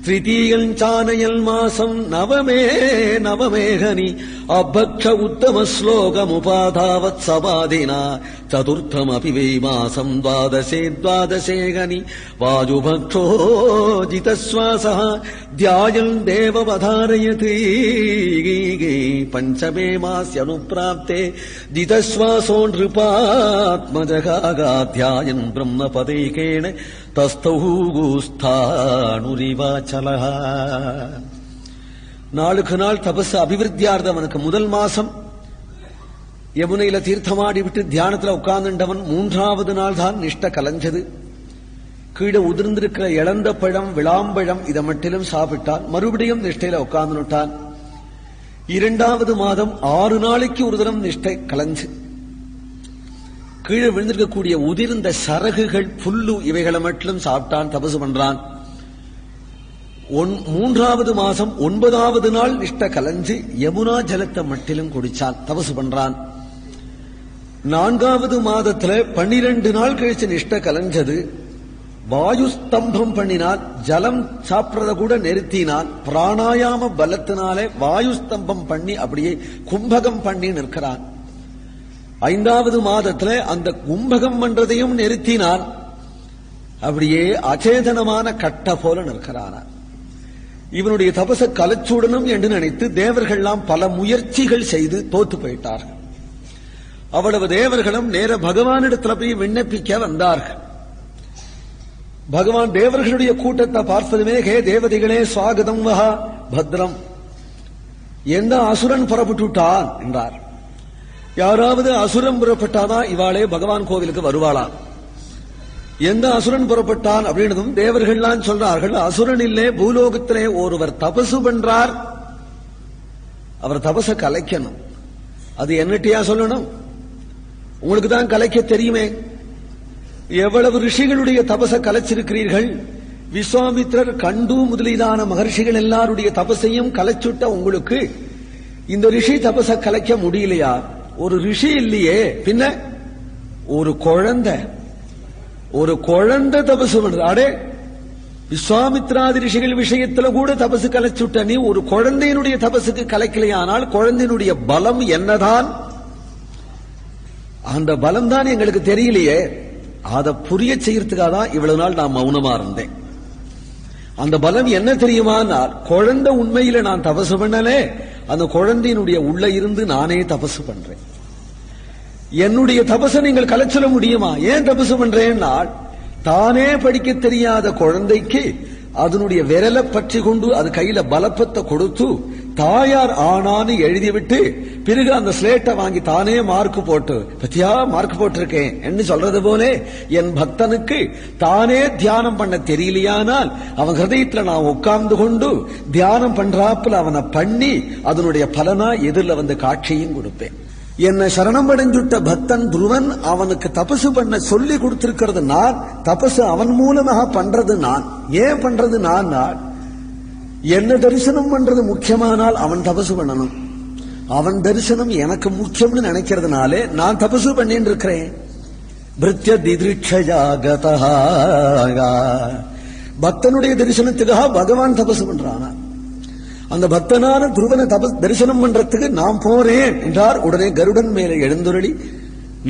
तृतीयम् चानयल्मासम् नवमेहनि अभक्ष उत्तमश्लोकमुपाधावत् समाधिना चतुर्थमपि वै मासम् द्वादशे गनि वाजुभक्षो जितश्वासः ध्यायम् देववधारयति पञ्चमे मास्यनुप्राप्ते जितश्वासो नृपात्मजगाध्यायन् ब्रह्मपदैकेन தஸ்தூஸ்தானுரிவாச்சலஹ. நாளுக்கு நாள் தபஸ் அபிவிருத்தியார்த்த அவனுக்கு முதல் மாசம் யமுனையில தீர்த்தமாடி விட்டு தியானத்துல உட்கார்ந்துட்டவன் 3வது நாள் தான் நிஷ்ட கலைஞ்சது. கீழே உதிர்ந்திருக்கிற இழந்த பழம் விளாம்பழம் இதை மட்டிலும் சாப்பிட்டான். மறுபடியும் நிஷ்டையில உட்கார்ந்துட்டான். 2வது மாதம் 6 நாளைக்கு ஒரு தினம் நிஷ்டை கலைஞ்சு கீழே விழுந்திருக்கக்கூடிய உதிர்ந்த சரகுகள் புல்லு இவைகளை மட்டிலும் சாப்பிட்டான். தபசு பண்றான். 3வது மாசம் 9வது நாள் நிஷ்ட கலைஞ்சு யமுனா ஜலத்தை மட்டிலும் குடிச்சான். தபசு பண்றான். 4வது மாதத்துல 12 நாள் கழிச்சு நிஷ்ட கலைஞ்சது. வாயு ஸ்தம்பம் பண்ணினான். ஜலம் சாப்பிடுறத கூட நிறுத்தினான். பிராணாயாம பலத்தினாலே வாயு ஸ்தம்பம் பண்ணி அப்படியே கும்பகம் பண்ணி நிற்கிறான். 5வது மாதத்துல அந்த கும்பகம் பண்றதையும் நிறுத்தினான். அப்படியே அச்சேதனமான கட்ட போல நிற்கிறான். இவனுடைய தபச கலச்சூடனும் என்று நினைத்து தேவர்கள்லாம் பல முயற்சிகள் செய்து தோத்து போயிட்டார்கள். அவ்வளவு தேவர்களும் நேர பகவானிடத்துல போய் விண்ணப்பிக்க வந்தார்கள். பகவான் தேவர்களுடைய கூட்டத்தை பார்த்ததுமே, ஹே தேவதைகளே சுவாகதம் வஹா பத்ரம், எந்த அசுரன் புறப்பட்டுட்டான் என்றார். யாராவது அசுரன் புறப்பட்டாதான் இவாளே பகவான் கோவிலுக்கு வருவாளாம். எந்த அசுரன் புறப்பட்டான் அப்படின்னதும் தேவர்கள்லாம் சொல்றார்கள், அசுரன் இல்லே, பூலோகத்திலே ஒருவர் தபசு பண்றார், அவர் தபச கலைக்கணும். அது என்னட்டியா சொல்லணும்? உங்களுக்கு தான் கலைக்க தெரியுமே. எவ்வளவு ரிஷிகளுடைய தபச கலைச்சிருக்கிறீர்கள். விஸ்வாமித்ரர், கண்டு முதலீதான மகர்ஷிகள் எல்லாருடைய தபசையும் கலைச்சுட்ட உங்களுக்கு இந்த ரிஷி தபச கலைக்க முடியலையா? ஒரு ரிஷி இல்லையே, பின்ன ஒரு குழந்தை தபசு பண்ற. அடே, விஸ்வாமித்ராதி ரிஷிகள் விஷயத்துல கூட தபசு கலைச்சுட்ட நீ ஒரு குழந்தையினுடைய தபசுக்கு கலைக்கலையானால் குழந்தையினுடைய பலம் என்னதான்? அந்த பலம் தான் எங்களுக்கு தெரியலையே. அதை புரிய செய்யறதுக்காக தான் இவ்வளவு நாள் நான் மௌனமா இருந்தேன். அந்த பலம் என்ன தெரியுமா? குழந்தை உண்மையில நான் தபசு பண்ணலே, அந்த குழந்தையினுடைய உள்ள இருந்து நானே தபசு பண்றேன். என்னுடைய தபசை நீங்கள் கலைச்சல முடியுமா? ஏன் தபசு பண்றேன்னா, தானே படிக்க தெரியாத குழந்தைக்கு அதனுடைய விரலை பற்றி கொண்டு அது கையில பலப்பத்தை கொடுத்து தாயார் ஆனான்னு எழுதிவிட்டு பிறகு அந்த ஸ்லேட்டை வாங்கி தானே மார்க் போட்டு, பத்தியா மார்க் போட்டிருக்கேன் என்று சொல்றது போல என் பக்தனுக்கு தானே தியானம் பண்ண தெரியலையானால் அவன் ஹிருதயத்துல நான் உட்கார்ந்து கொண்டு தியானம் பண்றாப்புல அவனை பண்ணி அதனுடைய பலனா எதிரில் வந்து காட்சியும் கொடுப்பேன். என்ன சரணம் அடைஞ்சுட்ட பக்தன் துருவன் அவனுக்கு தபசு பண்ண சொல்லி கொடுத்திருக்கிறது நான். தபசு அவன் மூலமாக பண்றது நான். ஏன் பண்றது நான்? என்ன தரிசனம் பண்றது முக்கியமானால் அவன் தபசு பண்ணணும். அவன் தரிசனம் எனக்கு முக்கியம்னு நினைக்கிறதுனாலே நான் தபசு பண்ணிட்டு இருக்கிறேன். பக்தனுடைய தரிசனத்துக்காக பகவான் தபசு பண்றானா? அந்த பக்தனான துருவனை தரிசனம் பண்றதுக்கு நான் போறேன் என்றார். உடனே கருடன் மேலே எழுந்துருளி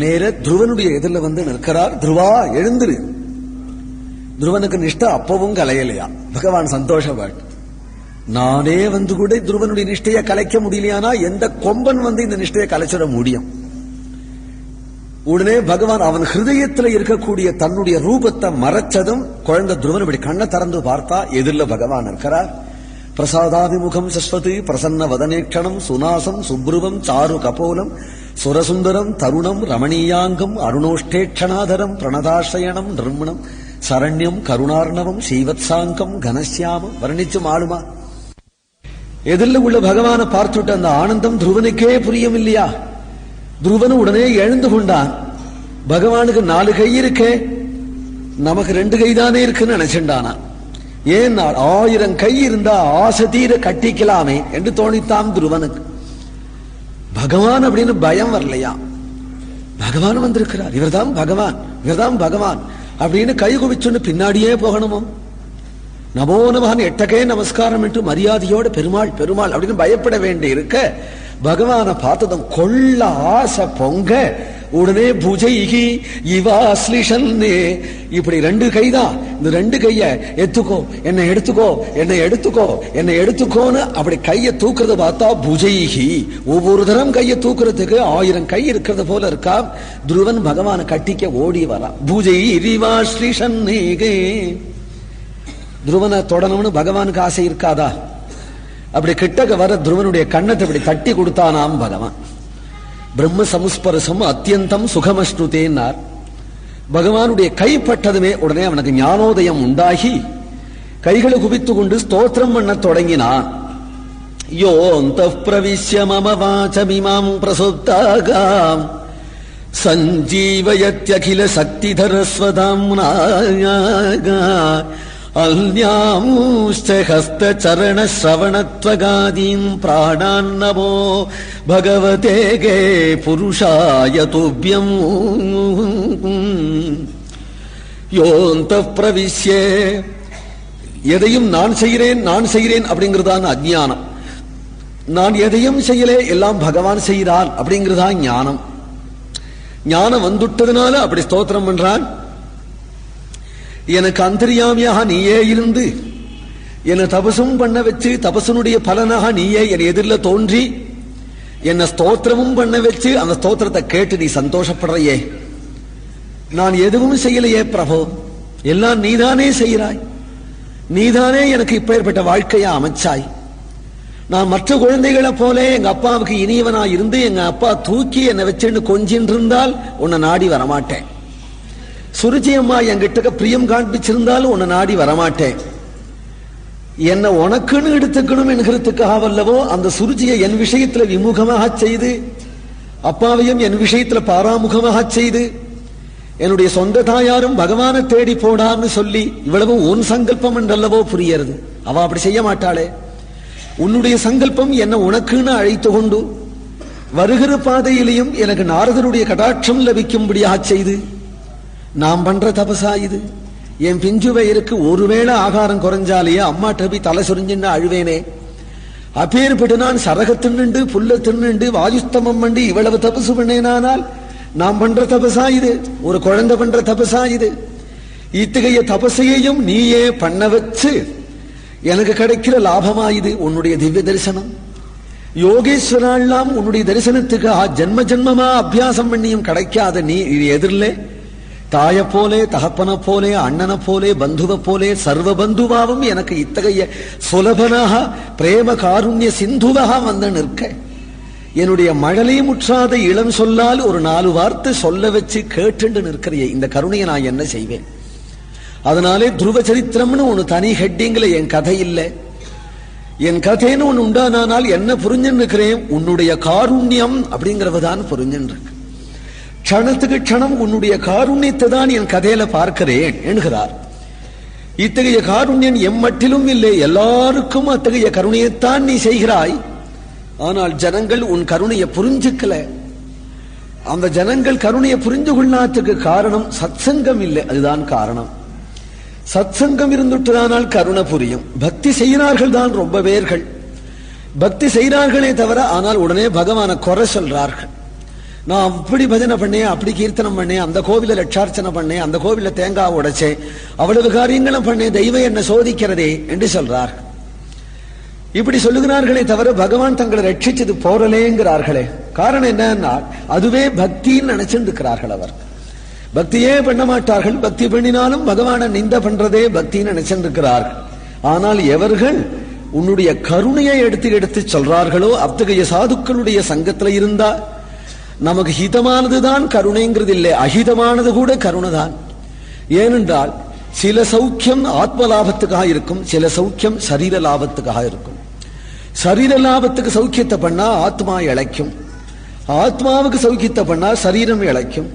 நேர துருவனுடைய எதிரில் வந்து நிற்கிறார். துருவா எழுந்துரு. துருவனுக்கு நிஷ்டை அப்பவும் கலையலையா. பகவான் சந்தோஷப்பட்டு, நானே வந்து கூட துருவனுடைய நிஷ்டையை கலைக்க முடியலையானா எந்த கொம்பன் வந்து இந்த நிஷ்டையை கலைச்சிட முடியும்? உடனே பகவான் அவன் ஹிருதயத்தில் இருக்கக்கூடிய தன்னுடைய ரூபத்தை மறைச்சதும் குழந்தை துருவன் இப்படி கண்ணை திறந்து பார்த்தா எதிரில் பகவான் இருக்கிறார். பிரசாதாபிமுகம் சஸ்வதி பிரசன்ன வதனேக்ஷணம் சுநாசம் சுப்ருவம் சாரு கபோலம் சுரசுந்தரம் தருணம் ரமணீயாங்கம் அருணோஷ்டேட்சணாதரம் பிரணதாசயனம் நிர்மணம் சரண்யம் கருணார்ணவம் ஸ்ரீவத்சாங்கம் கனசியாமம் வர்ணிச்சு ஆளுமா. எதிரில் உள்ள பகவானை பார்த்துட்டு அந்த ஆனந்தம் துருவனுக்கே புரியும் இல்லையா? துருவனு உடனே எழுந்து கொண்டான். பகவானுக்கு 4 கை இருக்கே, நமக்கு 2 கைதானே இருக்குன்னு நினைச்சுட்டானா. ஏன் 1000 கை இருந்தா ஆசை தீர கட்டிக்கலாமே என்று தோணித்தான் துருவனுக்கு. பகவான் அப்படின்னு பயம் வரலையா? பகவான் வந்திருக்கிறார், இவர்தான் பகவான், இவர்தான் பகவான் அப்படின்னு கை குவிச்சுன்னு பின்னாடியே போகணுமோ? நமோ நமகன் 8 கை நமஸ்காரம் என்று மரியாதையோடு பெருமாள் பெருமாள் அப்படின்னு பயப்பட வேண்டி இருக்க பகவானை பார்த்ததும் கொள்ள ஆசை பொங்க உடனே பூஜைகி இவாஸ்லிஷன்னே இப்படி 2 கைதான். இந்த 2 கைய எத்துக்கோ, என்னை எடுத்துக்கோ, என்னை எடுத்துக்கோ, என்னை எடுத்துக்கோன்னு அப்படி கையை தூக்குறது பார்த்தா பூஜைகி ஒவ்வொரு தரம் கையை தூக்குறதுக்கு 1000 கை இருக்கிறது போல இருக்கா. துருவன் பகவானை கட்டிக்க ஓடி வரா. பூஜை இவாஸ்லிஷன்னே. துருவனை தொடணும்னு பகவானுக்கு ஆசை இருக்காதா? அப்படி கிட்டக்க வர துருவனுடைய கண்ணத்தை இப்படி தட்டி கொடுத்தானாம் பகவான். பிரம்ம சமுஸ்பரசம் அத்தியந்தம் சுகமஸ்னுதேன்னார். பகவானுடைய கைப்பட்டதுமே உடனே அவனுக்கு ஞானோதயம் உண்டாகி கைகளை குவித்து கொண்டு ஸ்தோத்திரம் பண்ண தொடங்கினான். யோந்தః பிரவிஷ்ய மம வாசமிமாம் பிரசுப்தாகாம் சஞ்சீவயத்யகில சக்திதரஸ்வதாம்னா அல்யாம்ச்ச ஹஸ்தசரண ஸ்ரவணத்வகாதீம் பிராணான் நமோ பகவதேகே புருஷாய துப்யம். யோந்தః பிரவிஷ்ய, எதையும் நான் செய்கிறேன் அப்படிங்கிறதான் அஜ்ஞானம். நான் எதையும் செய்யலே, எல்லாம் பகவான் செய்கிறான் அப்படிங்கிறதா ஞானம். ஞானம் வந்துட்டதுனால அப்படி ஸ்தோத்திரம் பண்றான். எனக்கு அந்தர்யாமியாக நீயே இருந்து என்னை தபசும் பண்ண வச்சு, தபசனுடைய பலனாக நீயே என் எதிரில் தோன்றி என்னை ஸ்தோத்திரமும் பண்ண வச்சு அந்த ஸ்தோத்திரத்தை கேட்டு நீ சந்தோஷப்படுறையே. நான் எதுவும் செய்யலையே பிரபு, எல்லாம் நீதானே செய்கிறாய், நீதானே எனக்கு இப்பேற்பட்ட வாழ்க்கையா அமைச்சாய். நான் மற்ற குழந்தைகளை போல எங்க அப்பாவுக்கு இனியவனா இருந்து எங்க அப்பா தூக்கி என்னை வச்சுன்னு கொஞ்சின்னு இருந்தால் உன்னை நாடி வரமாட்டேன். சுருச்சி அம்மா என்கிட்ட பிரியம் காண்பிச்சிருந்தாலும் உன்னை நாடி வரமாட்டேன். என்னை உனக்குன்னு எடுத்துக்கணும் என்கிறதுக்காக வல்லவோ அந்த சுருச்சியை என் விஷயத்துல விமுகமாக செய்து, அப்பாவையும் என் விஷயத்துல பாராமுகமாக செய்து, என்னுடைய சொந்த தாயாரும் பகவானை தேடி போடான்னு சொல்லி இவ்வளவு உன் சங்கல்பம் என்றல்லவோ புரியறது. அவ அப்படி செய்ய மாட்டாளே. உன்னுடைய சங்கல்பம் என்ன உனக்குன்னு அழைத்து கொண்டு வருகிற பாதையிலையும் எனக்கு நாரதனுடைய கடாட்சம் லபிக்கும்படியாக செய்து நாம் பண்ற தபசா இது. என் பிஞ்சு வயிறுக்கு ஒருவேளை ஆகாரம் குறைஞ்சாலேயே அம்மா டபி தலை சொரிஞ்சுன்னு அழுவேனே. அப்பேற்பட்டு நான் சரக தின்னுண்டு புல்ல தின்னுண்டு வாயுஸ்தமம் பண்ணி இவ்வளவு தபசு பண்ணேனானால் நாம் பண்ற தபசா இது, ஒரு குழந்தை பண்ற தபசா இது. இத்தகைய தபசையையும் நீயே பண்ண வச்சு எனக்கு கிடைக்கிற லாபமா இது உன்னுடைய திவ்ய தரிசனம். யோகேஸ்வரெல்லாம் உன்னுடைய தரிசனத்துக்கு ஜென்ம ஜென்மமா அபியாசம் பண்ணியும் கிடைக்காத நீ எதிரிலே தாய போலே, தகப்பன போலே, அண்ணனை போலே, பந்துவை போலே, சர்வ பந்துவாவும் எனக்கு இத்தகைய சுலபனாக பிரேம காருண்ய சிந்துவாக வந்து நிற்க, என்னுடைய மழலை முற்றாத இளம் சொல்லால் ஒரு 4 வார்த்தை சொல்ல வச்சு கேட்டு நிற்கிறிய இந்த கருணையை நான் என்ன செய்வேன்? அதனாலே துருவ சரித்திரம்னு ஒண்ணு தனி ஹெட்டிங்ல என் கதை இல்லை. என் கதைன்னு ஒண்ணு உண்டானால் என்ன புரிஞ்சுன்னு இருக்கிறேன்? உன்னுடைய காருண்யம் அப்படிங்கிறவதான் புரிஞ்சுன்னு இருக்கு. க்ஷணத்துக்கு க்ஷணம் உன்னுடைய காருண்யத்தை தான் என் கதையில பார்க்கிறேன் என்கிறார். இத்தகைய காருண்யன் எம்மட்டிலும் இல்லை, எல்லாருக்கும் அத்தகைய கருணையைத்தான் நீ செய்கிறாய். ஆனால் ஜனங்கள் உன் கருணையை புரிஞ்சுக்கல. அந்த ஜனங்கள் கருணையை புரிஞ்சு கொள்ளாததுக்கு காரணம் சத்சங்கம் இல்லை, அதுதான் காரணம். சத்சங்கம் இருந்துட்டானால் கருணை புரியும். பக்தி செய்கிறார்கள் தான் ரொம்ப பேர்கள், பக்தி செய்கிறார்களே தவிர ஆனால் உடனே பகவானை குறை சொல்றார்கள். நான் அப்படி பஜனை பண்ணேன், அப்படி கீர்த்தனம் பண்ணேன், அந்த கோவில லட்சார்ச்சனை பண்ணேன், அந்த கோவில தேங்காய் உடைச்சேன், அவ்வளவு காரியங்களும் பண்ணேன், தெய்வம் என்ன சோதிக்கிறதே என்று சொல்றார்கள். இப்படி சொல்லுகிறார்களே தவிர பகவான் தங்களை ரட்சிச்சது போறலேங்கிறார்களே. காரணம் என்னன்னா அதுவே பக்தின்னு நினைச்சுட்டு இருக்கிறார்கள். அவர் பக்தியே பண்ண மாட்டார்கள். பக்தி பண்ணினாலும் பகவானை நிந்த பண்றதே பக்தின்னு நினைச்சுட்டு இருக்கிறார்கள். ஆனால் எவர்கள் உன்னுடைய கருணையை எடுத்து சொல்றார்களோ அத்தகைய சாதுக்களுடைய சங்கத்துல இருந்தா நமக்கு ஹிதமானதுதான் கருணைங்கிறது இல்லை, அஹிதமானது கூட கருணை தான். ஏனென்றால் சில சௌக்கியம் ஆத்ம லாபத்துக்காக இருக்கும், சில சௌக்கியம் சரீர லாபத்துக்காக இருக்கும். சரீர லாபத்துக்கு சௌக்கியத்தை பண்ணா ஆத்மா இழைக்கும், ஆத்மாவுக்கு சௌக்கியத்தை பண்ணா சரீரம் இழைக்கும்.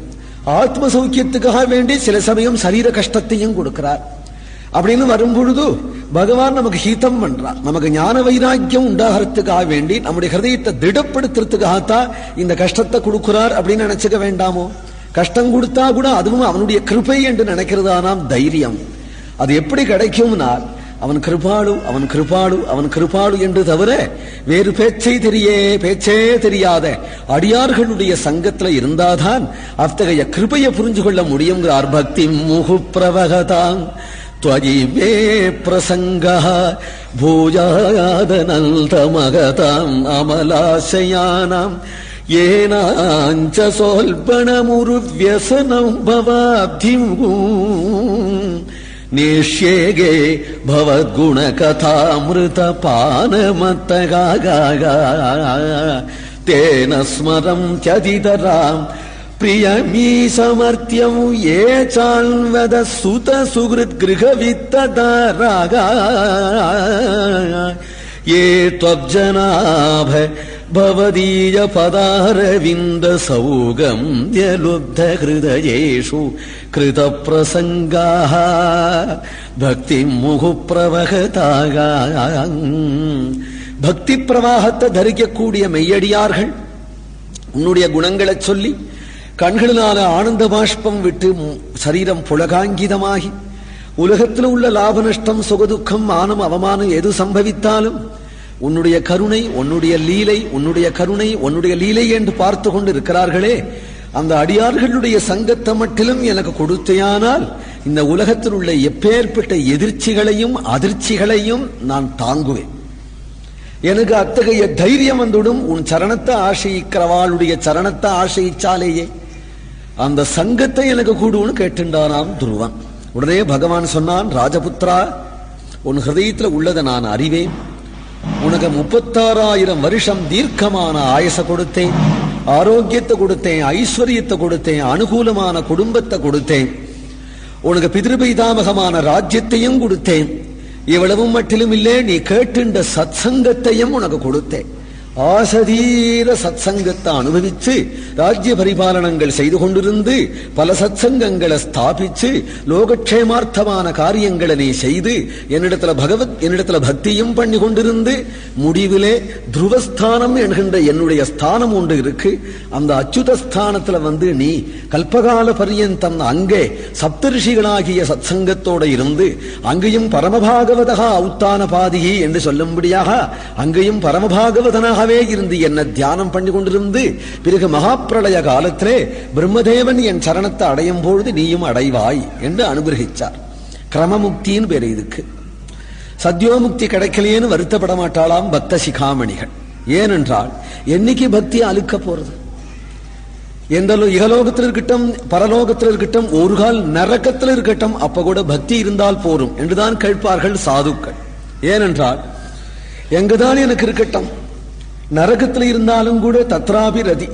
ஆத்ம சௌக்கியத்துக்காக வேண்டி சில சமயம் சரீர கஷ்டத்தையும் கொடுக்கிறார். அப்படின்னு வரும்பொழுது பகவான் நமக்கு ஹீதம் பண்றார். நமக்கு ஞான வைராக்கியம் உண்டாகிறதுக்காக வேண்டி நம்முடைய ஹிருதயத்தை திடப்படுத்துறதுக்காகத்தான் இந்த கஷ்டத்தை கொடுக்கிறார் அப்படின்னு நினைச்சுக்க வேண்டாமோ? கஷ்டம் கொடுத்தா கூட அதுவும் அவனுடைய கிருபை என்று நினைக்கிறதானாம் தைரியம். அது எப்படி கிடைக்கும்னால் அவன் கிருபாளு, அவன் கிருபாளு, அவன் கிருபாளு என்று தவிர வேறு பேச்சே தெரியாத அடியார்களுடைய சங்கத்துல இருந்தாதான் அத்தகைய கிருபையை புரிஞ்சு கொள்ள முடியுங்கிறார். பக்தி முகு பிரவகதாம் त्वयि प्रसंगः भूयादनन्तमगताम् अमलाशयानाम् येनाञ्च सोल्पणमुरुव्यसनम् भवाब्धिम् निष्येगे भवद्गुणकथामृतपानमत्तगा தேன ஸ்மரம் த்யதிதராம் பிரியமீ சமர்த்தியம் ஏ சால்வத சுத சுகிருத் கிருஹவித்ததாராகா ஏ த்வப்ஜனாப பவதீய பதாரவிந்த சௌகம் யலுப்த ஹிருதயேஷு கிருத பிரசங்காஹ பக்தி முகு பிரவகதாக. பக்தி பிரவாகத்தை தரிக்கக்கூடிய மெய்யடியார்கள் உன்னுடைய குணங்களை சொல்லி கண்களினால ஆனந்த பாஷ்பம் விட்டு சரீரம் புலகாங்கிதமாகி உலகத்தில் உள்ள லாப நஷ்டம் சுகதுக்கம் மானம் அவமானம் எது சம்பவித்தாலும் உன்னுடைய கருணை உன்னுடைய லீலை உன்னுடைய கருணை உன்னுடைய லீலை என்று பார்த்து கொண்டு இருக்கிறார்களே, அந்த அடியார்களுடைய சங்கத்தை மட்டிலும் எனக்கு கொடுத்தையானால் இந்த உலகத்தில் உள்ள எப்பேற்பட்ட எதிர்ச்சிகளையும் அதிர்ச்சிகளையும் நான் தாங்குவேன். எனக்கு அத்தகைய தைரியம் வந்துடும் உன் சரணத்தை ஆசைக்கிறவாளுடைய சரணத்தை ஆசைச்சாலேயே அந்த சங்கத்தை எனக்கு கூடுன்னு கேட்டுண்டானாம் துருவன். உடனே பகவான் சொன்னான், ராஜபுத்திரா, உன் ஹிருதயத்தில் உள்ளதை நான் அறிவேன். உனக்கு 36,000 வருஷம் தீர்க்கமான ஆயச கொடுத்தேன், ஆரோக்கியத்தை கொடுத்தேன், ஐஸ்வர்யத்தை கொடுத்தேன், அனுகூலமான குடும்பத்தை கொடுத்தேன், உனக்கு பிதிருபைதாமகமான ராஜ்யத்தையும் கொடுத்தேன். இவ்வளவும் மட்டிலும் இல்லே, நீ கேட்டுண்ட சத்சங்கத்தையும் உனக்கு கொடுத்தேன். ஆசதீர சத்சங்கத்தை அனுபவிச்சு ராஜ்ய பரிபாலனங்கள் செய்து கொண்டிருந்து பல சத்சங்கங்களை ஸ்தாபிச்சு லோகக்ஷேமார்த்தமான காரியங்களை நீ செய்து என்னிடத்துல பக்தியும் பண்ணி கொண்டிருந்து முடிவிலே துருவஸ்தானம் என்கின்ற என்னுடைய ஸ்தானம் ஒன்று இருக்கு. அந்த அச்சுத ஸ்தானத்துல நீ கல்பகால பரியந்தம் அங்கே சப்தரிஷிகளாகிய சத்சங்கத்தோட இருந்து அங்கேயும் பரமபாகவதா அவுத்தான பாதிகி என்று சொல்லும்படியாக அங்கேயும் பரமபாகவதனாக இருந்து என்ன தியானம் பண்ணி கொண்டிருந்து பிறகு மகாப்பிரளய காலத்திலே பிரம்மதேவன் என் சரணத்தை அடையும் பொழுது நீயும் அடைவாய் என்று அனுகிரகிச்சார். கிரமமுக்தின்னு பேரு இதுக்கு. சத்யோமுக்தி கிடைக்கலையேன்னு வருத்தப்பட மாட்டாளாம் பக்த சிகாமணிகள். ஏனென்றால் என்னைக்கு பக்தி அழுக்க போறது? எந்த இகலோகத்தில் இருக்கட்டும் பரலோகத்தில் இருக்கட்டும் ஒரு கால் நரக்கத்தில் இருக்கட்டும் அப்ப கூட பக்தி இருந்தால் போரும் என்றுதான் கேட்பார்கள் சாதுக்கள். ஏனென்றால் எங்குதான் எனக்கு இருக்கட்டும், நரகத்தில் இருந்தாலும் கூட தத்ராபி ரதி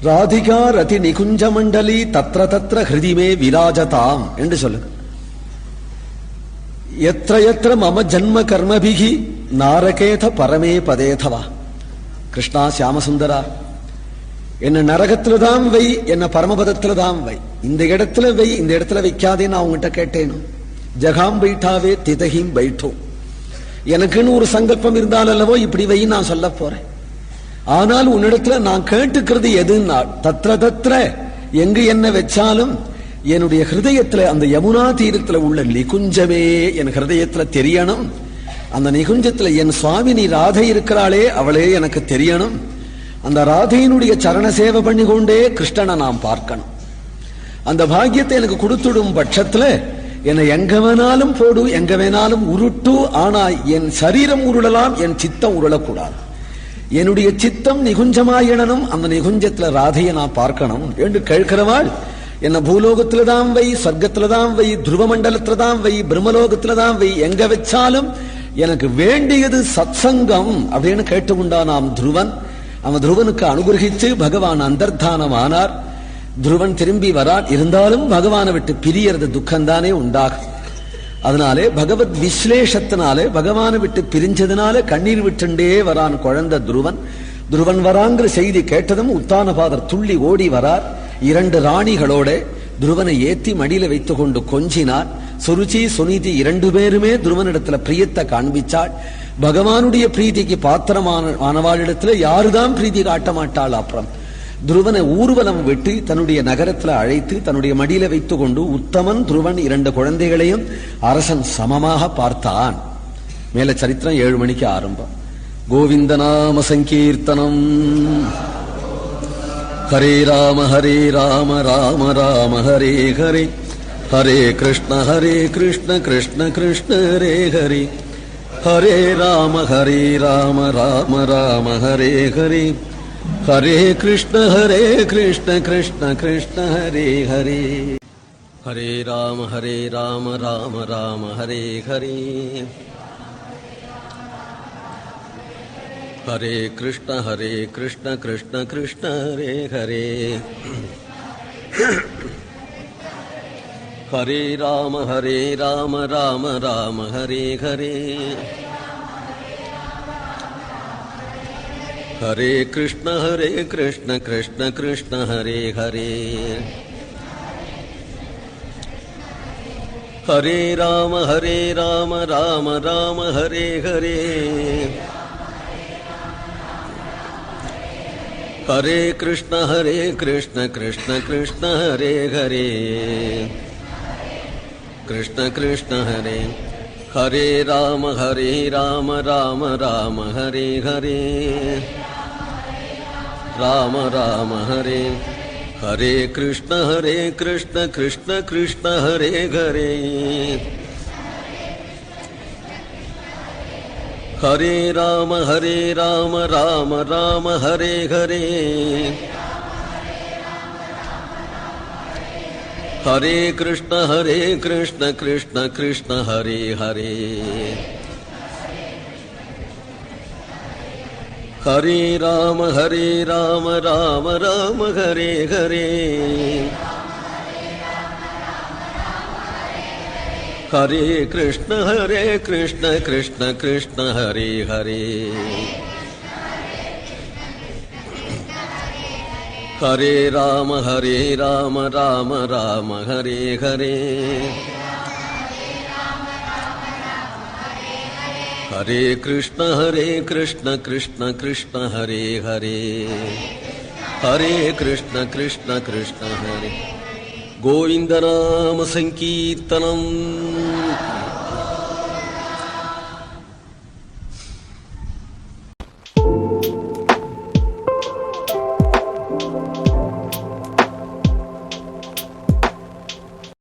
ராதிகா ரதி நிகுஞ்ச மண்டலி தத்ர தத்ர ஹிருதிமே விராஜதாம் என்று சொல்லுங்க. எத்திர எத்திர மம ஜன்ம கர்மபிகி நாரகேத பரமே பதேதவா. கிருஷ்ணா சியாமசுந்தரா, என்ன நரகத்துல தான் வை, என்ன பரமபதத்துல தான் வை, இந்த இடத்துல வை, இந்த இடத்துல வைக்காதே நான் உங்ககிட்ட கேட்டேன். ஜகாம் பைட்டாவே திதஹீம் பைட்டோ. எனக்குன்னு ஒரு சங்கல்பம் இருந்தால் அல்லவோ இப்படி வை நான் சொல்ல போறேன். ஆனால் உன்னிடத்துல நான் கேட்டுக்கிறது எதுன்னா தத்ர தத்ர எங்கு என்ன வச்சாலும் என்னுடைய ஹிருதயத்துல அந்த யமுனா தீரத்துல உள்ள நிகுஞ்சமே என் ஹிருதயத்துல தெரியணும். அந்த நிகுஞ்சத்துல என் சுவாமினி ராதை இருக்கிறாளே அவளே எனக்கு தெரியணும். அந்த ராதையினுடைய சரண சேவை பண்ணி கொண்டே கிருஷ்ணனை நாம் பார்க்கணும். அந்த பாக்கியத்தை எனக்கு கொடுத்துடும் பட்சத்துல என்னை எங்க வேணாலும் போடு, எங்க வேணாலும் உருட்டு, ஆனா என் சரீரம் உருளலாம், என் சித்தம் உருளக்கூடாது. என்னுடைய சித்தம் நிகுஞ்சமாயிடணும். அந்த நிகுஞ்சத்துல ராதையை நான் பார்க்கணும் என்று கேட்கிறவாள். என்ன பூலோகத்துலதான் வை, சொர்க்கத்துலதான் வை, துருவ மண்டலத்துலதான் வை, பிரம்மலோகத்துலதான் வை, எங்க வச்சாலும் எனக்கு வேண்டியது சத்சங்கம் அப்படின்னு கேட்டுக்கொண்டானாம் துருவன். அவன் துருவனுக்கு அனுகிரகிச்சு பகவான் அந்தர்தானம் ஆனார். துருவன் திரும்பி வரான். இருந்தாலும் பகவானை விட்டு பிரியறது துக்கம்தானே உண்டாகும். அதனாலே பகவத் விஸ்லேஷத்தினாலே பகவானை விட்டு பிரிஞ்சதுனால கண்ணீர் விட்டுண்டே வரான் குழந்தை துருவன். துருவன் வராங்கிற செய்தி கேட்டதும் உத்தானபாதர் துள்ளி ஓடி வரார். 2 ராணிகளோட துருவனை ஏத்தி மடியில வைத்துக் கொண்டு கொஞ்சினார். சுருச்சி சுனிதி 2 பேருமே துருவனிடத்துல பிரியத்தை காண்பிச்சாள். பகவானுடைய பிரீதிக்கு பாத்திரமானவாளிடத்துல யாருதான் பிரீதி காட்ட மாட்டாள். அப்புறம் துருவனை ஊர்வலம் விட்டு தன்னுடைய நகரத்துல அழைத்து தன்னுடைய மடியில வைத்துக் கொண்டு உத்தமன் துருவன் 2 குழந்தைகளையும் அரசன் சமமாக பார்த்தான். மேல சரித்திரம் 7 மணிக்கு ஆரம்பம். கோவிந்த நாம சங்கீர்த்தனம். ஹரே ராம ராம ராம ஹரே ஹரே, ஹரே கிருஷ்ண கிருஷ்ண கிருஷ்ண ஹரே ஹரே, ஹரே ராம ராம ராம ஹரே ஹரே, ஹரே கிருஷ்ண கிருஷ்ண கிருஷ்ண ஹரே ஹரே, ஹரே ராம ராம ராம ஹரே ஹரே, ஹரே கிருஷ்ண கிருஷ்ண கிருஷ்ண ஹரே ஹரே ஹரே ராம ராம ராம ஹரே ஹரே ஹரே கிருஷ்ண கிருஷ்ண கிருஷ்ண ஹரே ஹரே ஹரே ராம ராம ராம ஹரே ஹரே ஹரே கிருஷ்ண கிருஷ்ண கிருஷ்ண ஹரே ஹரே கிருஷ்ண கிருஷ்ண ஹரே ஹரே ராம ராம ராம ஹரே ஹரே ராம ராம ஹரே ஹரே கிருஷ்ண கிருஷ்ண கிருஷ்ண ஹரே ஹரே ஹரே ராம ராம ராம ஹரே ஹரே ஹரே கிருஷ்ண கிருஷ்ண கிருஷ்ண ஹரே ஹரே ஹரே ராம ராம ராம ஹரே ஹரே ஹரே கிருஷ்ண கிருஷ்ண கிருஷ்ண ஹரே ஹரே ஹரே ராம ராம ராம ஹரே ஹரே ஹரே கிருஷ்ண கிருஷ்ண கிருஷ்ண ஹரே ஹரே ஹரே கிருஷ்ண கிருஷ்ண ஹரே கோவிந்த நாம சங்கீர்த்தனம்